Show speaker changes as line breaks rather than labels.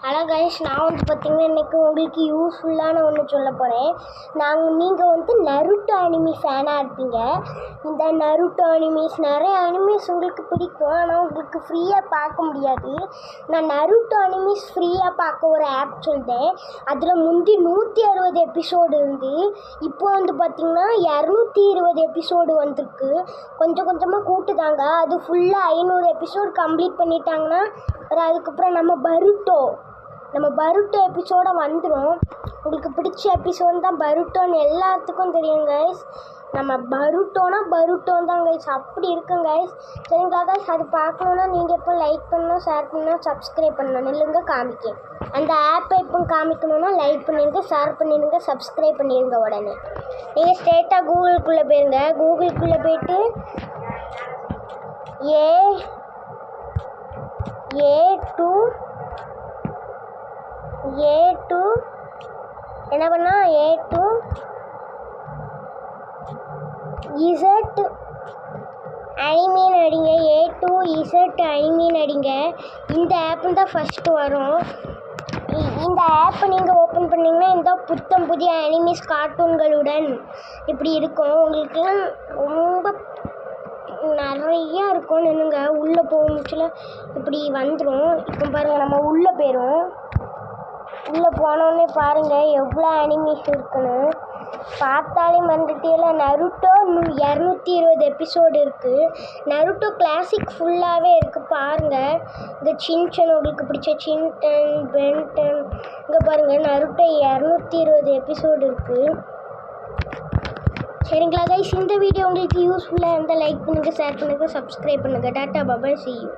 Hello guys, நான் வந்து பார்த்திங்கன்னா இன்றைக்கி உங்களுக்கு யூஸ்ஃபுல்லான ஒன்று சொல்ல போகிறேன். நீங்கள் வந்து நருட்டோ அனிமி ஃபேனாக இருப்பீங்க. இந்த நருட்டோ அனிமீஸ் நிறைய அனிமீஸ் உங்களுக்கு பிடிக்கும், ஆனால் உங்களுக்கு ஃப்ரீயாக பார்க்க முடியாது. நான் நருட்டோ அனிமீஸ் ஃப்ரீயாக பார்க்க ஒரு ஆப் சொல்லிட்டேன். அதில் முந்தி 160 எபிசோடு இருந்து இப்போ வந்து பார்த்திங்கன்னா 220 எபிசோடு வந்திருக்கு. கொஞ்சம் கொஞ்சமாக கூட்டுதாங்க. அது ஃபுல்லாக 500 எபிசோடு கம்ப்ளீட் பண்ணிட்டாங்கன்னா அதுக்கப்புறம் நம்ம பருட்டோ எபிசோட வந்துடும். உங்களுக்கு பிடிச்ச எபிசோடு தான் பருட்டோன்னு எல்லாத்துக்கும் தெரியும் கைஸ். நம்ம பருட்டோன்னு தான் கைஸ், அப்படி இருக்கும் கைஸ். சரிங்களா கைஸ், அது பார்க்கணுன்னா நீங்கள் இப்போ லைக் பண்ணணும், ஷேர் பண்ணணும், சப்ஸ்கிரைப் பண்ணணும். நில்லுங்க காமிக்க. அந்த ஆப்பை இப்போ காமிக்கணுன்னா லைக் பண்ணிடுங்க, ஷேர் பண்ணிடுங்க, சப்ஸ்கிரைப் பண்ணிடுங்க. உடனே நீங்கள் ஸ்ட்ரெயிட்டாக கூகுளுக்குள்ளே போயிருங்க. கூகுளுக்குள்ளே போயிட்டு A2 என்ன பண்ணால் A2 Z அனிமீன் அடிங்க. A2 Z அனிமீன் அடிங்க. இந்த ஆப்பு தான் ஃபஸ்ட்டு வரும். இந்த ஆப்பை நீங்கள் ஓப்பன் பண்ணிங்கன்னா இந்த புத்தம் புதிய அனிமீஸ் கார்ட்டூன்களுடன் இப்படி இருக்கும். உங்களுக்குலாம் ரொம்ப நிறையா இருக்கும். நின்னுங்க, உள்ளே போகச்சுல இப்படி வந்துடும். இப்போ பாருங்கள், நம்ம உள்ளே போயிடும். உள்ளே போனோடனே பாருங்கள் எவ்வளோ அனிமீஸ் இருக்குன்னு. பார்த்தாலே மறந்துட்டேல. நருட்டோ 220 எபிசோடு இருக்குது. நருட்டோ கிளாசிக் ஃபுல்லாகவே இருக்குது பாருங்கள். இந்த சின்சன், உங்களுக்கு பிடிச்ச சின்டன், பென்டன், இங்கே பாருங்கள் நருட்டோ 220 எபிசோடு இருக்குது. சரிங்களா கைஸ், இந்த வீடியோ உங்களுக்கு யூஸ்ஃபுல்லாக இருந்தால் லைக் பண்ணுங்கள், ஷேர் பண்ணுங்கள், சப்ஸ்கிரைப் பண்ணுங்கள். Tata bye, see you.